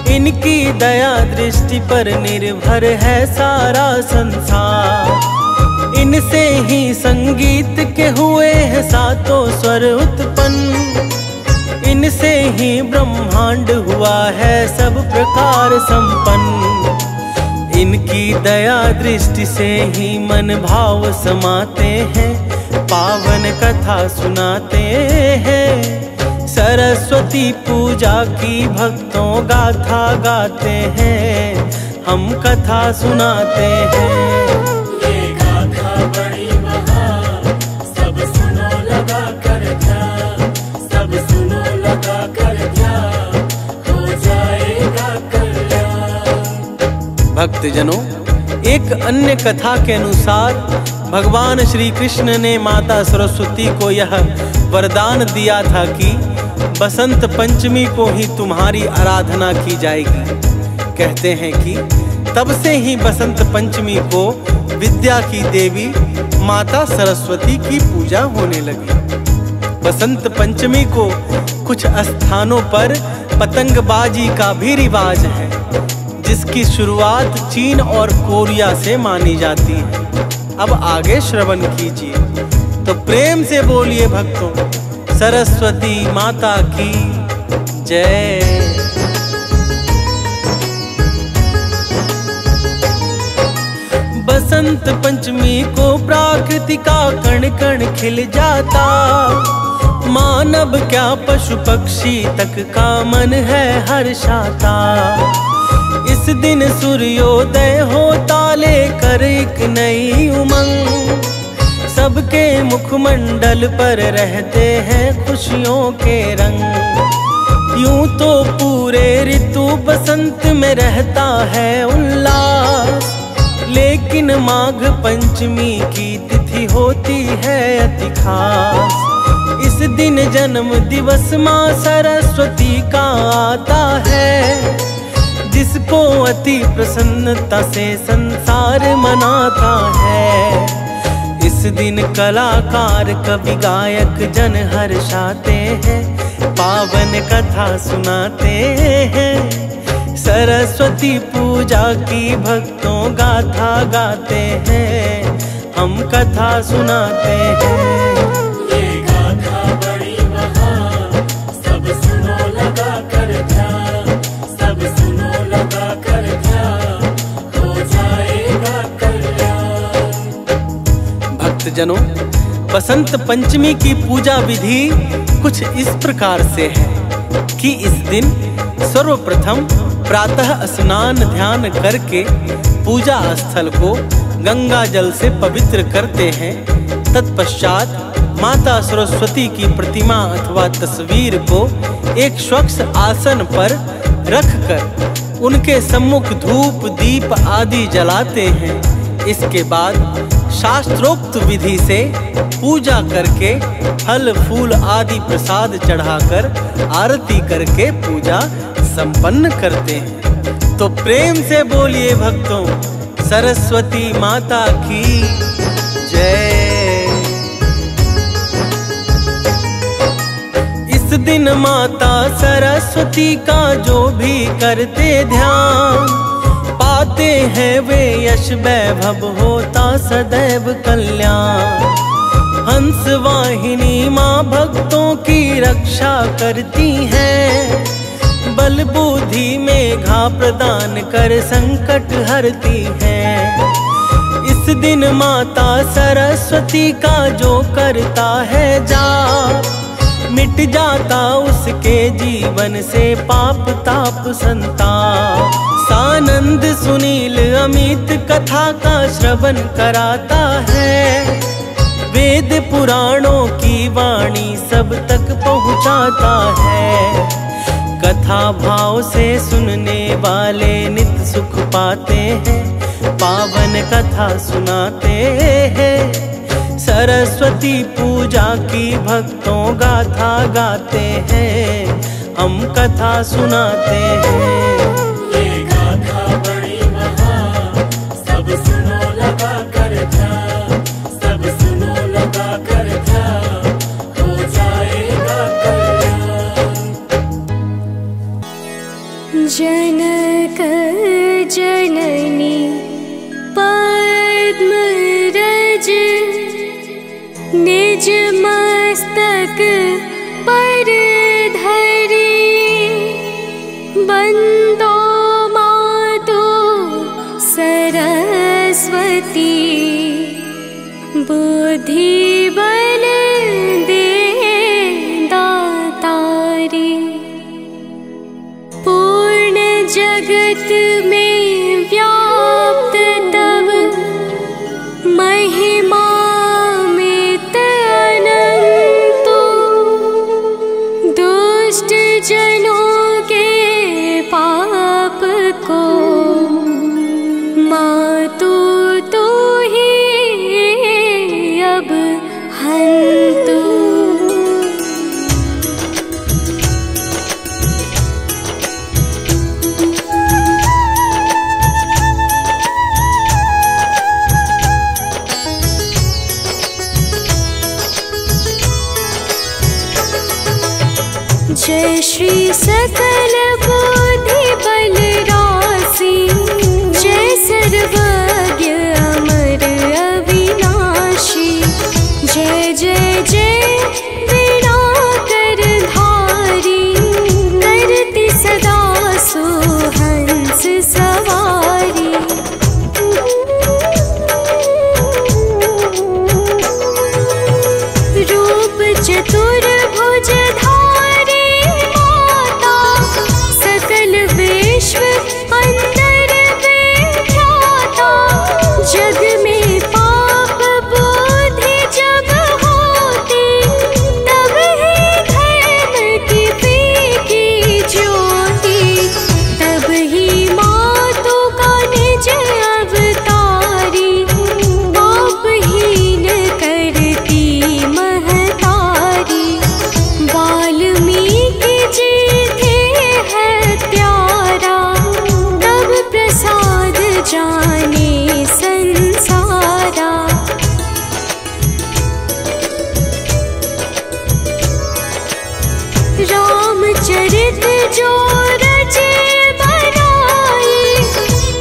इनकी दया दृष्टि पर निर्भर है सारा संसार। इनसे ही संगीत के हुए हैं सातों स्वर उत्पन्न, इनसे ही ब्रह्मांड हुआ है सब प्रकार संपन्न। इनकी दया दृष्टि से ही मन भाव समाते हैं, पावन कथा सुनाते हैं। सरस्वती पूजा की भक्तों गाथा गाते हैं, हम कथा सुनाते हैं। बड़ी महान, सब सुनो लगा कर ध्यान, सब सुनो लगा कर ध्यान, हो जाएगा कल्याण। भक्तजनों, एक अन्य कथा के अनुसार भगवान श्री कृष्ण ने माता सरस्वती को यह वरदान दिया था कि बसंत पंचमी को ही तुम्हारी आराधना की जाएगी। कहते हैं कि तब से ही बसंत पंचमी को विद्या की देवी माता सरस्वती की पूजा होने लगी। बसंत पंचमी को कुछ स्थानों पर पतंगबाजी का भी रिवाज है, जिसकी शुरुआत चीन और कोरिया से मानी जाती है। अब आगे श्रवण कीजिए। तो प्रेम से बोलिए भक्तों, सरस्वती माता की जय। बसंत पंचमी को प्रकृति का कण कण खिल जाता, मानव क्या पशु पक्षी तक का मन है हर्षाता। इस दिन सूर्योदय होता लेकर एक नई उमंग, सबके मुखमंडल पर रहते हैं खुशियों के रंग। यूं तो पूरे ऋतु बसंत में रहता है उल्लास, लेकिन माघ पंचमी की तिथि होती है अति खास। इस दिन जन्म दिवस माँ सरस्वती का आता है, जिसको अति प्रसन्नता से संसार मनाता है। इस दिन कलाकार कवि गायक जन हर्षाते हैं, पावन कथा सुनाते हैं। सरस्वती पूजा की भक्तों गाथा गाते हैं, हम कथा सुनाते हैं। ये गाथा बड़ी महान, सब सुनो लगा कर ध्यान, सब सुनो लगा कर ध्यान, हो जाएगा कल्याण। भक्तजनों, बसंत पंचमी की पूजा विधि कुछ इस प्रकार से है कि इस दिन सर्वप्रथम प्रातः स्नान ध्यान करके पूजा स्थल को गंगा जल से पवित्र करते हैं। तत्पश्चात माता सरस्वती की प्रतिमा अथवा तस्वीर को एक स्वच्छ आसन पर रखकर उनके सम्मुख धूप दीप आदि जलाते हैं। इसके बाद शास्त्रोक्त विधि से पूजा करके फल फूल आदि प्रसाद चढ़ाकर आरती करके पूजा संपन्न करते हैं। तो प्रेम से बोलिए भक्तों, सरस्वती माता की जय। इस दिन माता सरस्वती का जो भी करते ध्यान, पाते हैं वे यश वैभव, होता सदैव कल्याण। हंस वाहिनी माँ भक्तों की रक्षा करती है, बल बुद्धि मेघा प्रदान कर संकट हरती है। इस दिन माता सरस्वती का जो करता है जाप, मिट जाता उसके जीवन से पाप ताप संताप। सानंद सुनील अमित कथा का श्रवण कराता है, वेद पुराणों की वाणी सब तक पहुँचाता है। कथा भाव से सुनने वाले नित सुख पाते हैं, पावन कथा सुनाते हैं। सरस्वती पूजा की भक्तों गाथा गाते हैं, हम कथा सुनाते हैं। ये गाथा बड़ी महान, सब सुनो लगा कर ध्यान, सब सुनो लगा कर ध्यान, हो जाएगा कल्याण। जनक जननी पद्मरज, निज मस्तक पर धरी, बंदो मातु सरस्वती, बुद्धि बल दे दातारी। पूर्ण जगत में व्याप्त तब महिमा मित अनंत, दुष्ट जनों के पाप को मातु तू ही अब हंतु। जय श्री सकल बुद्धि बल राशि, जय सर्वज्ञ अमर अविनाशी। जय जय जय वीणाकर धारी, करती सदा सुहंस सवारी। रूप चतुर्भुज विश्व अंतर विख्याता, जग में पाप बुद्धि जब होती, तब ही धर्म की फीकी ज्योति, तब ही मातु का निज अवतारी, पापहीन करती महतारी। वाल्मीकि जी जाने संसारा। रामचरित जो रचे बनाई,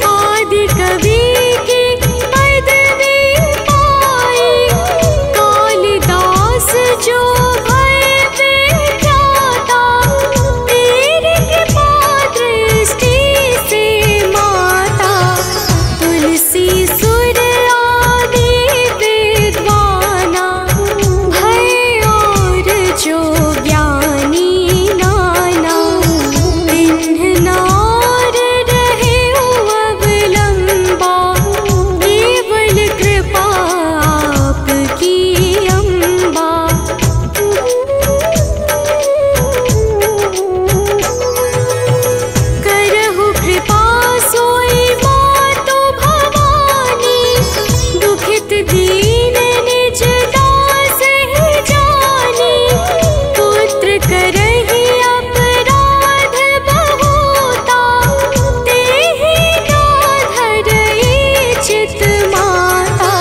आदि कवि की पदवी पाई। कालिदास जो भय विख्याता, तेरी कृपा दृष्टि से माता। तुलसी सुर आदि विद्वाना, भय और जो ज्ञानी नाना। तिन्ह नार रहे अवलंबा, केवल कृपा आपकी अम्बा। करहु कृपा सोई मातु भवानी, दुखित दीन निज दास ही जानी। पुत्र करहि अपराध बहुता, तेहि गाधरई चित माता।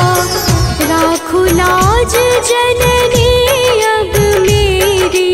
राखु लाज जननी अब मेरी,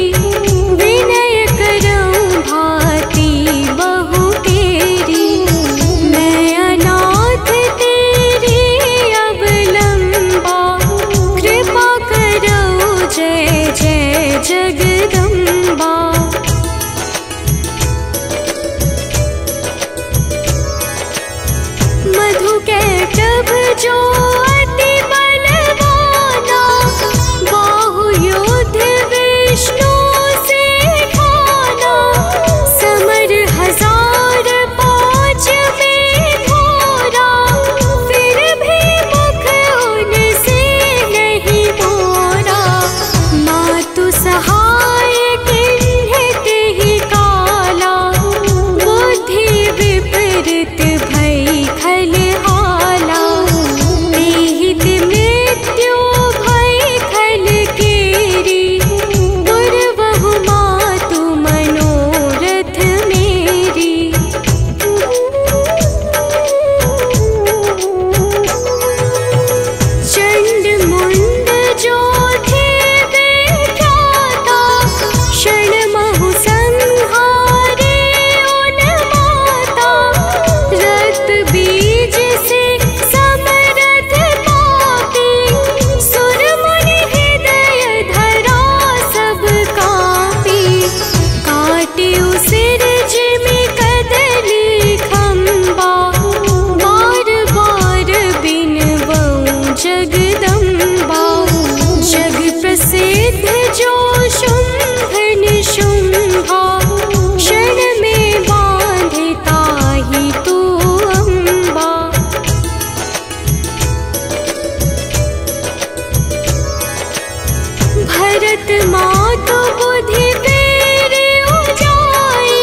मातु बुद्धि फेरि उजाई,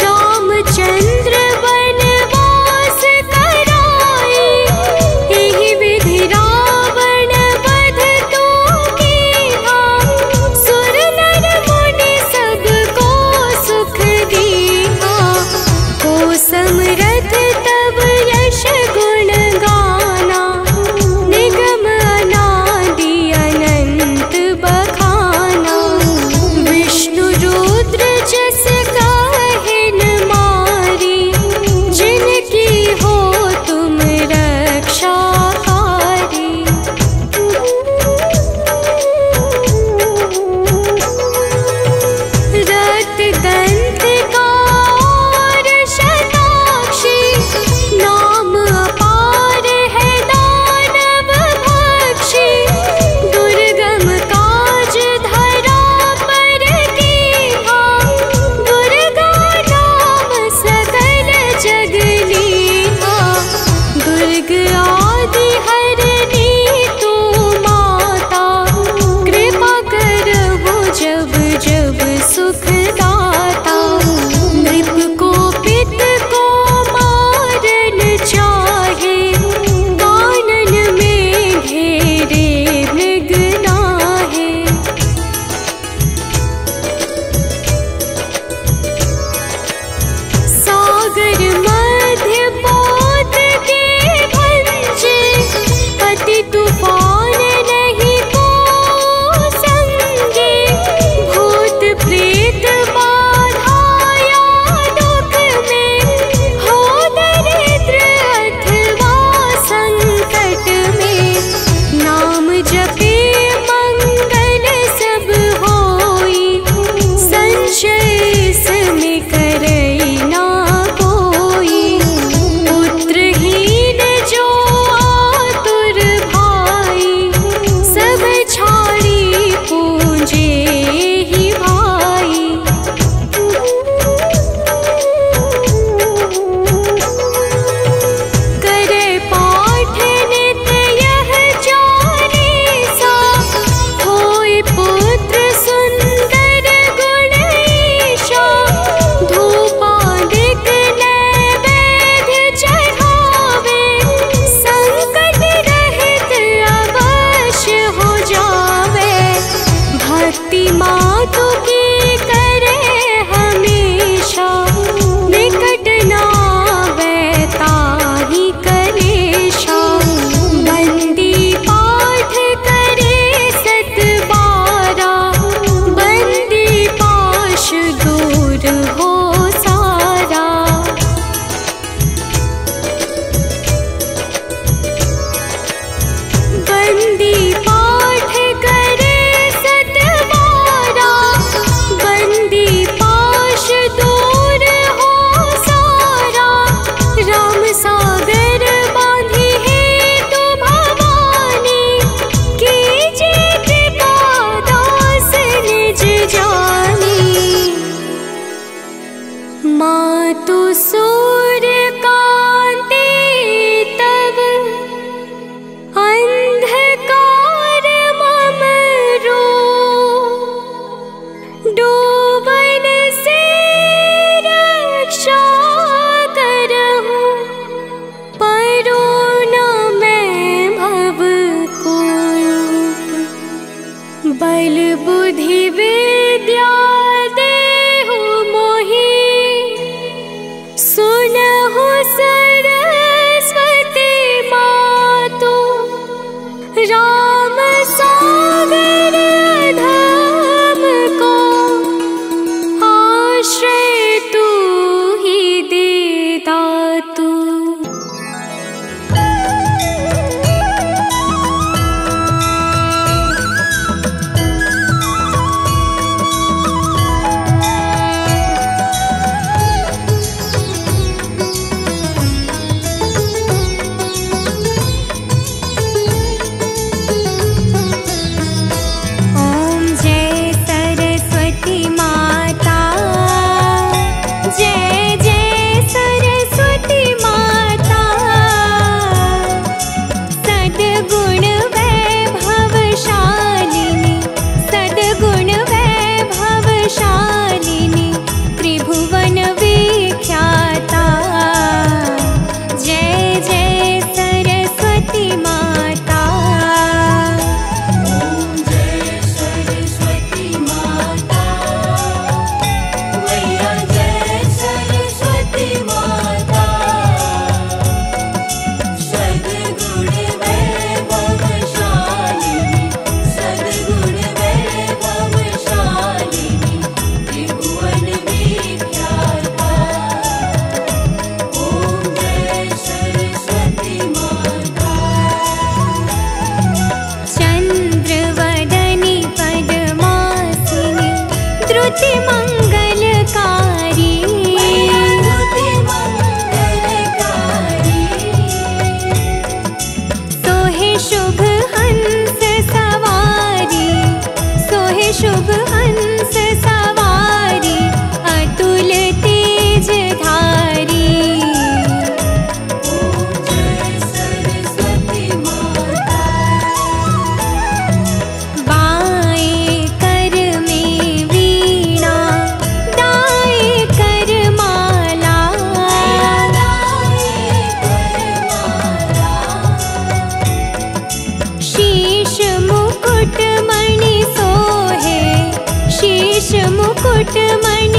रामचंद्र वनवास कराई। एहि विधि रावण वध तो कीन्हा, सुर नर मुनि सबको सुख दीन्हा। को समरथ तब यश गुण गाना, निगम अनादि अनंत बखाना। विष्णु रुद्र जस काहिन मारी, जिनकी हो तुम रक्षाकारी। रक्त दंत कार शताक्षी, नाम अपार है दानव भक्षी। दुर्गम काज धरा पर कीन्हा, दुर्गा नाम सकल जग लीन्हा। दुर्ग आदि हरनी तू माता, कृपा करहु जब जब सुख दाता। नृप को पित को मारन चाहे, कानन में घेरे मृग नाहे। सागर मध्य पोत के भंजे, अति तूफान नहीं को संगे। भूत प्रेत बाधाया दुख में, हो दरिद्र अथवा संकट में। नाम जपे मंगल सब होई, संशय इसमें करई ना कोई। पुत्रहीन जो आतुर भाई, सब छाड़ी पूजे ही भाई। करे पाठ नित यह चालीसा, होय पुत्र सुंदर गुण ईशा। धूपादिक नैवेद्य चढ़ावे, संकट रहित अवश्य हो जावे। भक्ति मातु की करे हमेशा, निकट ना ताहि कलेशा। बंदी पाठ करे सत बारा, बंदी पाश दूर हो सारा। बंदी पाठ करे सत बारा, बंदी पाश दूर हो सारा। राम सागर बांधी हेतु भवानी, कीजे कृपा दास निज जानी। मातु सूर्य कांति तब, अंधकार मम रो। डूबन से रक्षा करहु, परो न मैं भवकूप। बल बुद्धि विद्या देहु मोहि, सुनहु सरस्वती मातु। राम सागर धाम को, आश्रय तू ही दे दातु। स्तुति मंगलकारी सोहे शुभ हंस सवारी सोहे शुभ हंस सवारी अतुल तेज धारी बाएं कर में वीणा दाएं कर माला शीश मुकुट मणि सोहे शीश मुकुट मणि